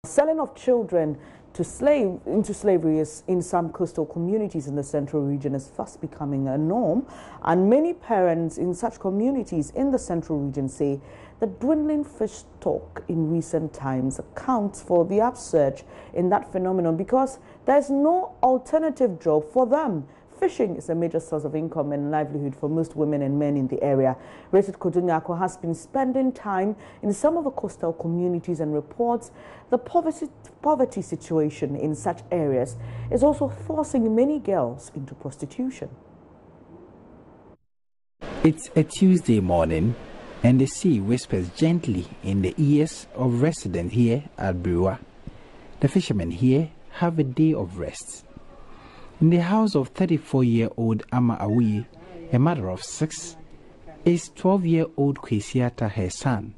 Selling of children into slavery is, in some coastal communities in the central region, is fast becoming a norm, and many parents in such communities in the central region say the dwindling fish stock in recent times accounts for the upsurge in that phenomenon because there's no alternative job for them. Fishing is a major source of income and livelihood for most women and men in the area. Richard Kodunyako has been spending time in some of the coastal communities and reports the poverty situation in such areas is also forcing many girls into prostitution. It's a Tuesday morning and the sea whispers gently in the ears of residents here at Brewa. The fishermen here have a day of rest. In the house of 34-year-old Ama Awi, a mother of 6, is 12-year-old Kwesiata her son.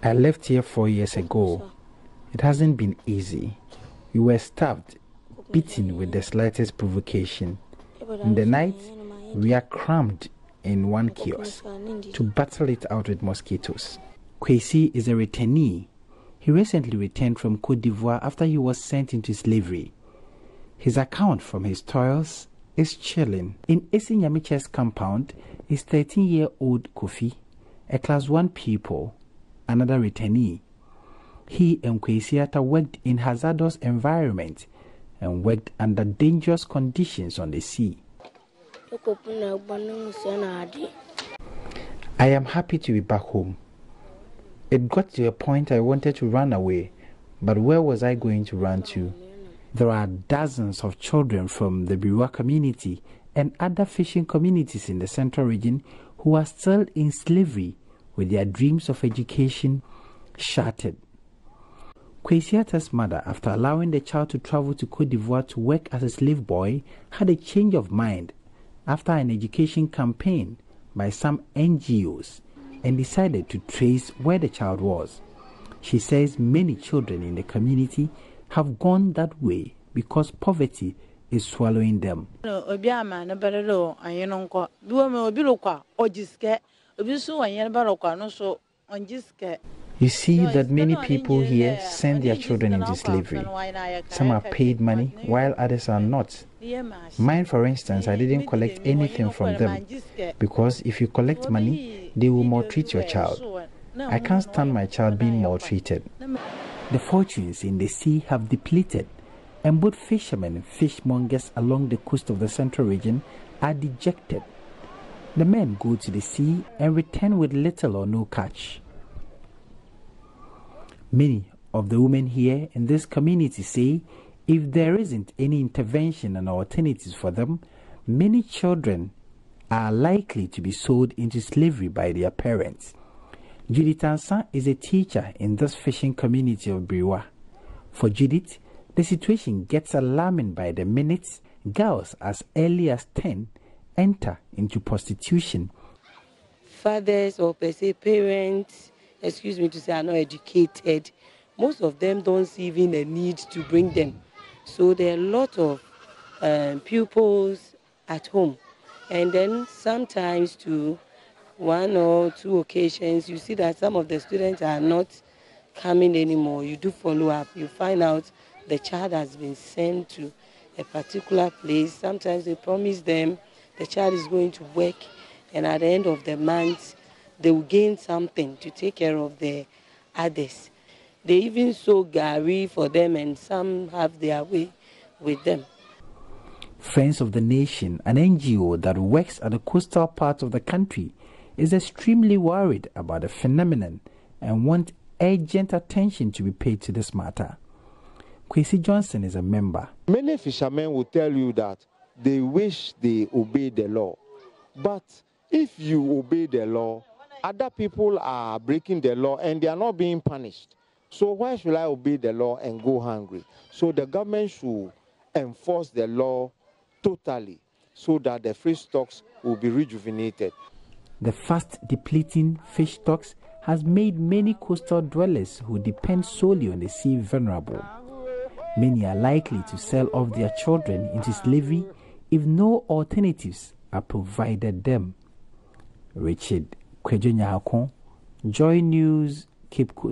I left here 4 years ago. It hasn't been easy. We were starved, beaten with the slightest provocation. In the night, we are crammed in one kiosk to battle it out with mosquitoes. Kwesi is a returnee. He recently returned from Côte d'Ivoire after he was sent into slavery. His account from his toils is chilling. In Esinyamiche's compound is 13-year-old Kofi, a class 1 pupil, another returnee. He and Kwesiata worked in hazardous environment and worked under dangerous conditions on the sea. I am happy to be back home. It got to a point I wanted to run away, but where was I going to run to? There are dozens of children from the Brewa community and other fishing communities in the central region who are still in slavery with their dreams of education shattered. Kwesiata's mother, after allowing the child to travel to Côte d'Ivoire to work as a slave boy, had a change of mind after an education campaign by some NGOs and decided to trace where the child was. She says many children in the community have gone that way because poverty is swallowing them. You see that many people here send their children into slavery. Some are paid money, while others are not. Mine, for instance, I didn't collect anything from them, because if you collect money, they will maltreat your child. I can't stand my child being maltreated. The fortunes in the sea have depleted, and both fishermen and fishmongers along the coast of the central region are dejected. The men go to the sea and return with little or no catch. Many of the women here in this community say if there isn't any intervention and alternatives for them, many children are likely to be sold into slavery by their parents. Judith Ansa is a teacher in this fishing community of Brewa. For Judith, the situation gets alarming by the minute. Girls as early as 10 enter into prostitution. Fathers or per se parents, excuse me to say, are not educated. Most of them don't see even a need to bring them. So there are a lot of pupils at home. And then sometimes to 1 or 2 occasions, you see that some of the students are not coming anymore. You do follow up. You find out the child has been sent to a particular place. Sometimes they promise them the child is going to work, and at the end of the month, they will gain something to take care of the others. They even sow gari for them, and some have their way with them. Friends of the Nation, an NGO that works at the coastal part of the country, is extremely worried about the phenomenon and want urgent attention to be paid to this matter. Kwesi Johnson is a member. Many fishermen will tell you that they wish they obey the law. But if you obey the law, other people are breaking the law and they are not being punished. So why should I obey the law and go hungry? So the government should enforce the law totally so that the fish stocks will be rejuvenated. The fast depleting fish stocks has made many coastal dwellers who depend solely on the sea vulnerable. Many are likely to sell off their children into slavery if no alternatives are provided them. Richard Joy News, Cape Coast.